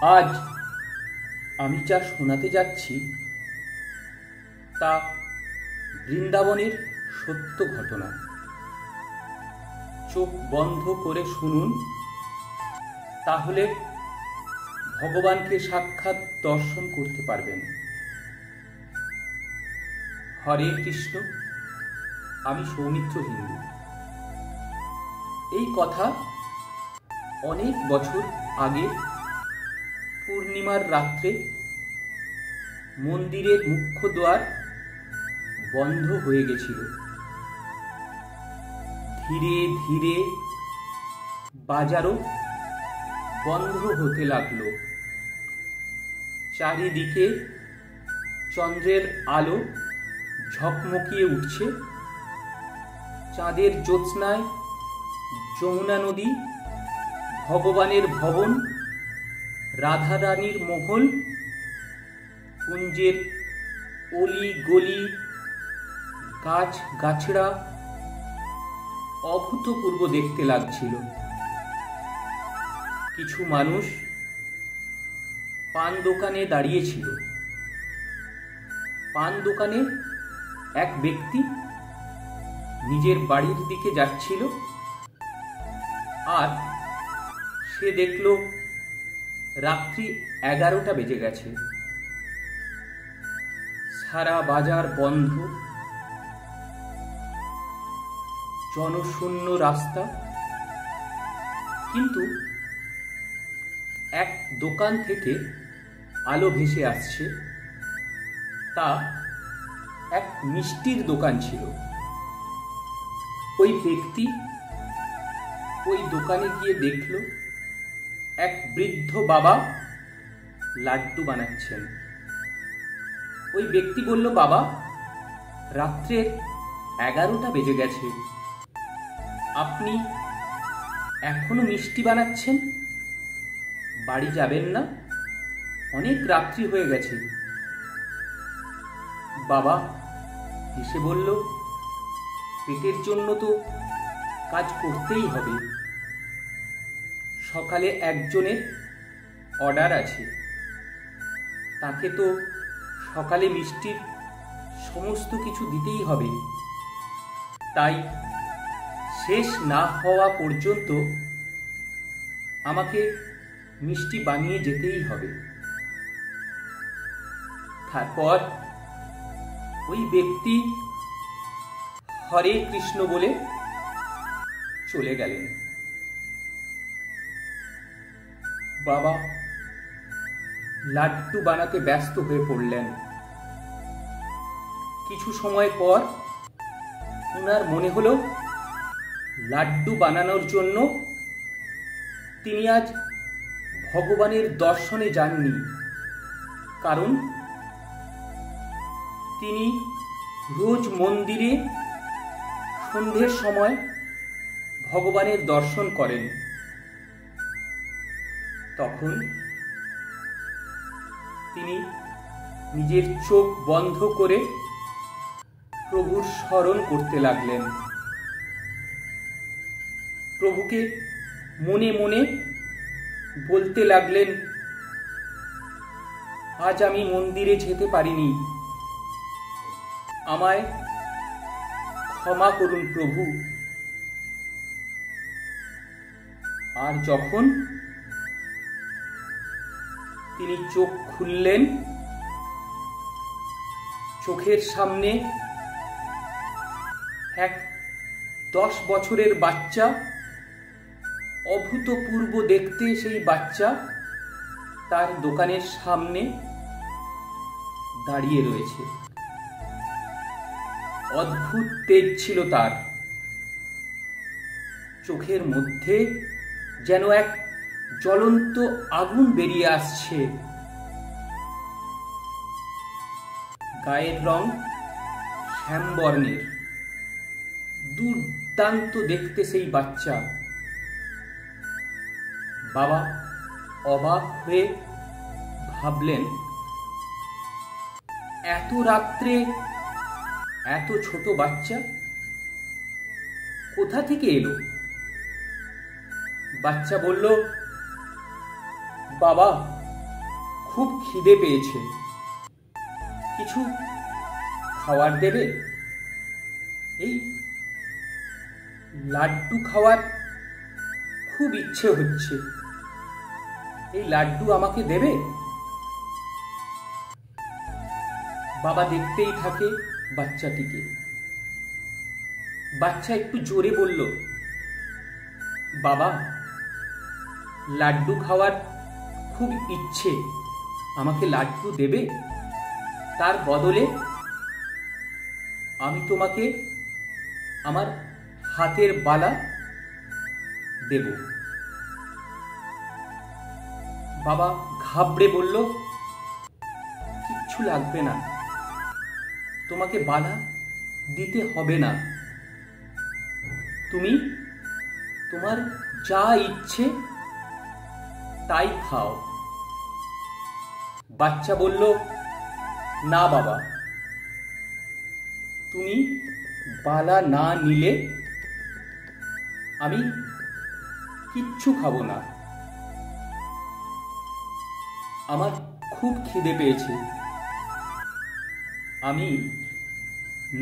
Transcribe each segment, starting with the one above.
আজ আমি যা শোনাতে যাচ্ছি তা বৃন্দাবনের সত্য ঘটনা। চোখ বন্ধ করে শুনুন, তাহলে ভগবানকে সাক্ষাৎ দর্শন করতে পারবেন। হরে কৃষ্ণ, আমি সৌমিত্র হিন্দু। এই কথা অনেক বছর আগে পূর্ণিমার রাত্রে মন্দিরের মুখ্য দ্বার বন্ধ হয়ে গেছিল। ধীরে ধীরে বাজারও বন্ধ হতে লাগলো। চারিদিকে চন্দ্রের আলো ঝকমকিয়ে উঠছে। চাঁদের জ্যোৎস্নায় যমুনা নদী, ভগবানের ভবন, রাধারানীর মহল, কুঞ্জের অলি গলি, গাছ গাছড়া অভূতপূর্ব দেখতে লাগছিল। কিছু মানুষ পান দোকানে দাঁড়িয়েছিল। পান দোকানে এক ব্যক্তি নিজের বাড়ির দিকে যাচ্ছিল, আর সে দেখল রাত্রি 11টা বেজে গেছে। সারা বাজার বন্ধ, জনশূন্য রাস্তা। কিন্তু এক দোকান থেকে আলো ভেসে আসছে। তা এক মিষ্টির দোকান ছিল। ওই ব্যক্তি ওই দোকানে গিয়ে দেখল এক বৃদ্ধ বাবা লাড্ডু বানাচ্ছেন। ওই ব্যক্তি বলল, বাবা, রাত্রের 11টা বেজে গেছে, আপনি এখনো মিষ্টি বানাচ্ছেন? বাড়ি যাবেন না? অনেক রাত্রি হয়ে গেছে। বাবা হেসে বলল, পেটের জন্য তো কাজ করতেই হবে। সকালে একজনের অর্ডার আছে, তাকে তো সকালে মিষ্টির সমস্ত কিছু দিতেই হবে। তাই শেষ না হওয়া পর্যন্ত আমাকে মিষ্টি বানিয়ে যেতেই হবে। তারপর ওই ব্যক্তি হরে কৃষ্ণ বলে চলে গেলেন। বাবা লাড্ডু বানাতে ব্যস্ত হয়ে পড়লেন। কিছু সময় পর ওনার মনে হলো লাড্ডু বানানোর জন্য তিনি আজ ভগবানের দর্শনে যাননি, কারণ তিনি রোজ মন্দিরে সন্ধ্যের সময় ভগবানের দর্শন করেন। তখন তিনি নিজের চোখ বন্ধ করে প্রভুর স্মরণ করতে লাগলেন। প্রভুকে মনে মনে বলতে লাগলেন, আজ আমি মন্দিরে যেতে পারিনি, আমায় ক্ষমা করুন প্রভু। আর যখন তিনি চোখ খুললেন, চোখের সামনে এক 10 বছরের বাচ্চা, অভূতপূর্ব দেখতে সেই বাচ্চা তার দোকানের সামনে দাঁড়িয়ে রয়েছে। অদ্ভুত তেজ ছিল তার চোখের মধ্যে, যেন এক জ্বলন্ত আগুন বেরিয়ে আসছে। গায়ের রং শ্যামবর্ণের, দুর্দান্ত দেখতে সেই বাচ্চা। বাবা অবাক হয়ে ভাবলেন, এত রাত্রে এত ছোট বাচ্চা কোথা থেকে এলো? বাচ্চা বলল, বাবা খুব খিদে পেয়েছে, কিছু খাবার দেবে? এই লাড্ডু খাওয়ার খুব ইচ্ছে হচ্ছে, এই লাড্ডু আমাকে দেবে? বাবা দেখতেই থাকে বাচ্চাটিকে। বাচ্চা একটু জোরে বলল, বাবা, লাড্ডু খাওয়ার খুব ইচ্ছে, আমাকে লাড্ডু দেবে? তার বদলে আমি তোমাকে আমার হাতের বালা দেব। বাবা ঘাবড়ে বলল, কিচ্ছু লাগবে না, তোমাকে বালা দিতে হবে না, তুমি তোমার যা ইচ্ছে তাই খাও। বাচ্চা বলল, না বাবা, তুমি বালা না নিলে আমি কিচ্ছু খাবো না, আমার খুব খিদে পেয়েছে, আমি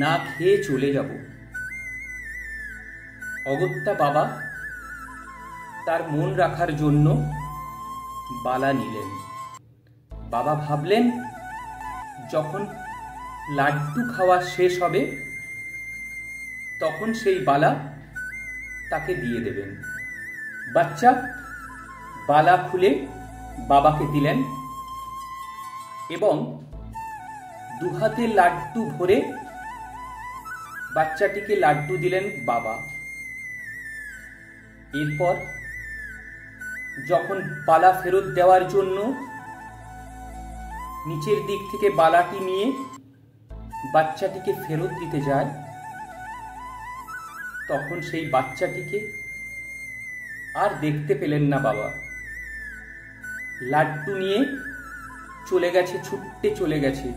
না খেয়ে চলে যাব। অগত্যা বাবা তার মন রাখার জন্য বালা নিলেন। বাবা ভাবলেন, যখন লাড্ডু খাওয়া শেষ হবে তখন সেই বালা তাকে দিয়ে দেবেন। বাচ্চা বালা খুলে বাবাকে দিলেন এবং দুহাতে লাড্ডু ভরে বাচ্চাটিকে লাড্ডু দিলেন বাবা। এরপর যখন বালা ফেরত দেওয়ার জন্য নিচের দিক থেকে বালাটি নিয়ে বাচ্চাটিকে ফেরত দিতে যায়, তখন সেই বাচ্চাটিকে আর দেখতে পেলেন না বাবা। লাড্ডু নিয়ে চলে গেছে, ছুটতে চলে গেছে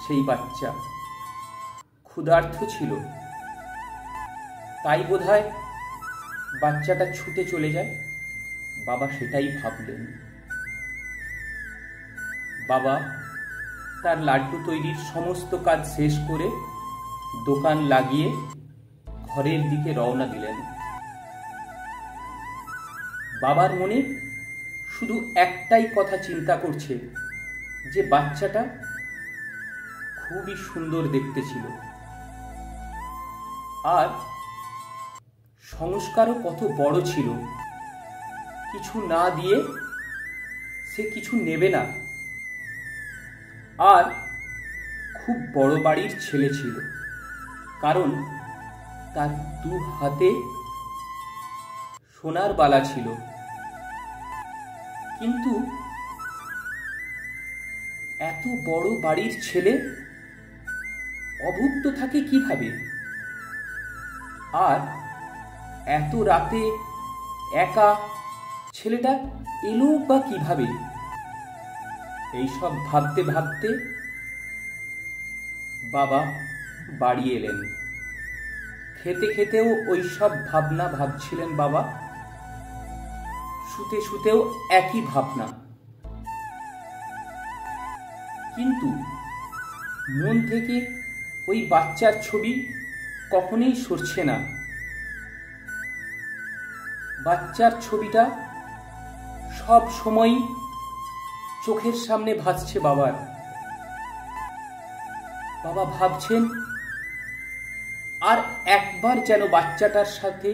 সেই বাচ্চা। ক্ষুধার্ত ছিল, তাই বোধহয় বাচ্চাটা ছুটে চলে যায়। বাবা সেটাই ভাবলেন। বাবা তার লাড্ডু তৈরির সমস্ত কাজ শেষ করে দোকান লাগিয়ে ঘরের দিকে রওনা দিলেন। বাবার মনে শুধু একটাই কথা চিন্তা করছে, যে বাচ্চাটা খুবই সুন্দর দেখতে ছিল, আর সংস্কারও কত বড় ছিল। কিছু না দিয়ে সে কিছু নেবে না, আর খুব বড় বাড়ির ছেলে ছিল, কারণ তার দু হাতে সোনার বালা ছিল। কিন্তু এত বড় বাড়ির ছেলে অভুক্ত থাকে কিভাবে? আর এত রাতে একা ছেলেটা এলো বা কিভাবে? এইসব ভাবতে ভাবতে বাবা বাড়ি এলেন। খেতে খেতেও ওই সব ভাবনা ভাবছিলেন বাবা, শুতে শুতেও একই ভাবনা। কিন্তু মন থেকে ওই বাচ্চার ছবি কখনোই সরছে না। বাচ্চার ছবিটা সব সময় চোখের সামনে ভাসছে বাবার। বাবা ভাবছেন, আর একবার যেন বাচ্চাটার সাথে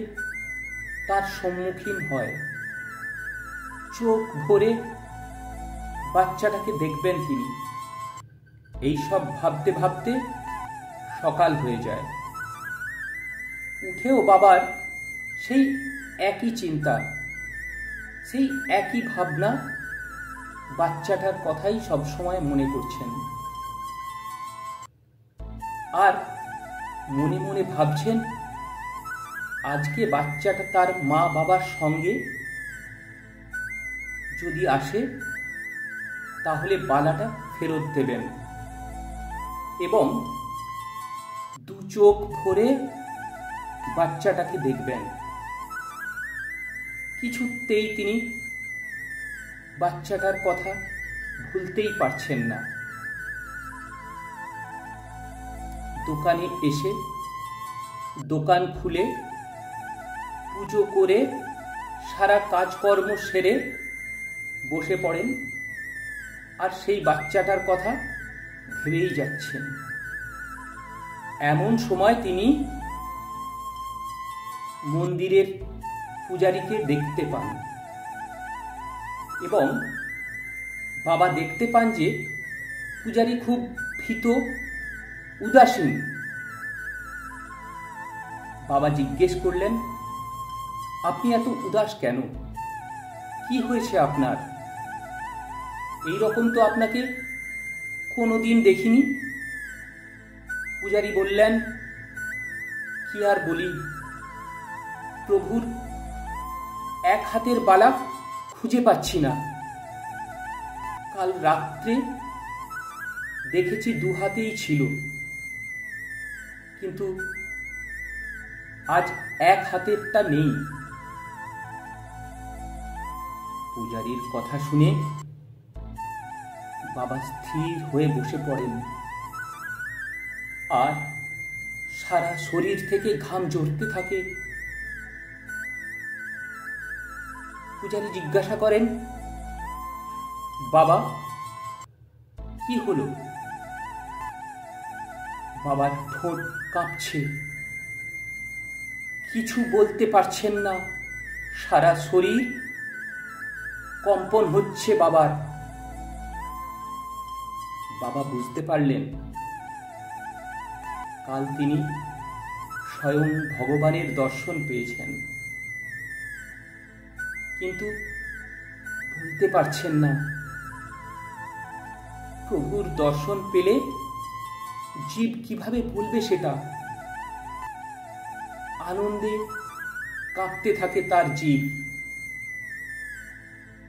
তার সম্মুখীন হয়, চোখ ভরে বাচ্চাটাকে দেখবেন তিনি। এইসব ভাবতে ভাবতে সকাল হয়ে যায়। উঠেও বাবার সেই একই চিন্তা, সেই একই ভাবনা, বাচ্চাটার কথাই সবসময় মনে করছেন। আর মনে মনে ভাবছেন, আজকে বাচ্চাটা তার মা বাবার সঙ্গে যদি আসে তাহলে বালাটা ফেরত দেবেন এবং দু চোখ ভরে বাচ্চাটাকে দেখবেন। কিছুতেই তিনি বাচ্চাটার কথা ভুলতেই পারছেন না। দোকানে এসে দোকান খুলে পুজো করে সারা কাজকর্ম সেরে বসে পড়েন, আর সেই বাচ্চাটার কথা ভেবেই যাচ্ছেন। এমন সময় তিনি মন্দিরের পূজারীকে দেখতে পান এবং বাবা দেখতে পান যে পূজারী খুব ভীত, উদাসীন। বাবা জিজ্ঞেস করলেন, আপনি এত উদাস কেন? কি হয়েছে আপনার? এই রকম তো আপনাকে কোনোদিন দেখিনি। পূজারী বললেন, কি আর বলি, প্রভুর এক হাতের বালা খুঁজে পাচ্ছি না। কাল রাত্রে দেখেছি দু হাতেই ছিল, কিন্তু আজ এক হাতেরটা নেই। পূজারীর কথা শুনে বাবা স্থির হয়ে বসে পড়েন, আর সারা শরীর থেকে ঘাম ঝরতে থাকে। পূজারী জিজ্ঞাসা করেন, বাবা কি হলো? বাবার ঠোঁট কাঁপছে, কিছু বলতে পারছেন না, সারা শরীর কম্পন হচ্ছে বাবার। বাবা বুঝতে পারলেন কাল তিনি স্বয়ং ভগবানের দর্শন পেয়েছেন, কিন্তু বলতে পারছেন না। প্রভুর দর্শন পেলে জীব কিভাবে বলবে সেটা? আনন্দে কাঁপতে থাকে তার জীব।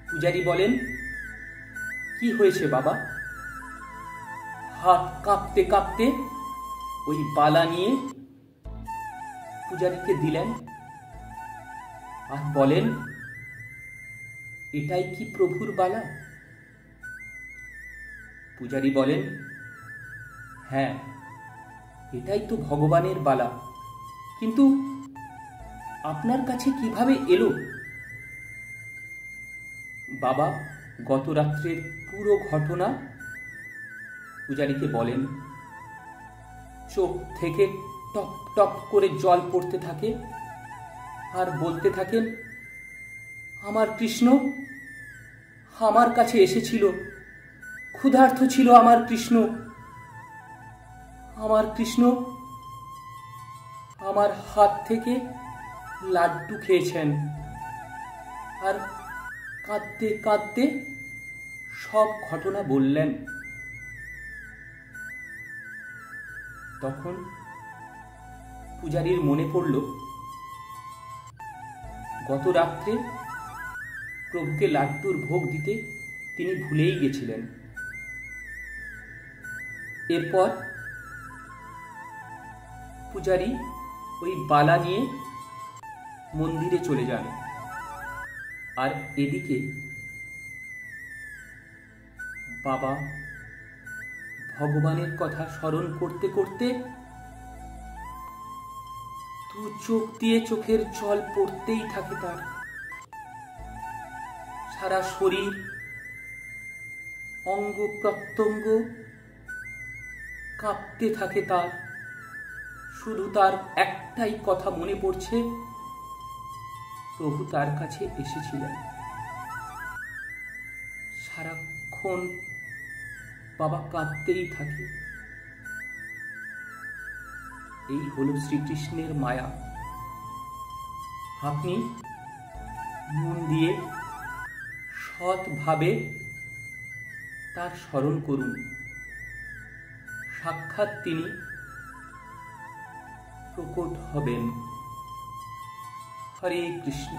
পূজারী বলেন, কি হয়েছে বাবা? হাত কাঁপতে কাঁপতে ওই বালা নিয়ে পূজারীকে দিলেন আর বলেন, এটাই কি প্রভুর বালা? পূজারী বলেন, হ্যাঁ, এটাই তো ভগবানের বালা, কিন্তু আপনার কাছে কিভাবে এলো? বাবা গত রাত্রের পুরো ঘটনা পূজারীকে বলেন। চোখ থেকে টপ টপ করে জল পড়তে থাকে আর বলতে থাকেন, আমার কৃষ্ণ আমার কাছে এসেছিল, ক্ষুধার্ত ছিল আমার কৃষ্ণ। আমার কৃষ্ণ আমার হাত থেকে লাড্ডু খেয়েছেন। আর কাঁদতে কাঁদতে সব ঘটনা বললেন। তখন পূজারীর মনে পড়ল, গত রাত্রে প্রভুকে লাড্ডুর ভোগ দিতে তিনি ভুলেই গেছিলেন। এরপর পূজারী ওই বালা নিয়ে মন্দিরে চলে যান, আর এদিকে বাবা ভগবানের কথা স্মরণ করতে করতে দু চোখ দিয়ে চোখের জল পড়তেই থাকে তার। সারা শরীর, অঙ্গ প্রত্যঙ্গ কাঁপতে থাকে তার। শুধু তার একটাই কথা মনে পড়ছে, প্রভু তার কাছে এসেছিলেন। সারাক্ষণ বাবা কাঁদতেই থাকে। এই হলো শ্রীকৃষ্ণের মায়া। আপনি মন দিয়ে সৎভাবে তার স্মরণ করুন, সাক্ষাৎ তিনি প্রকট হবেন। হরে কৃষ্ণ।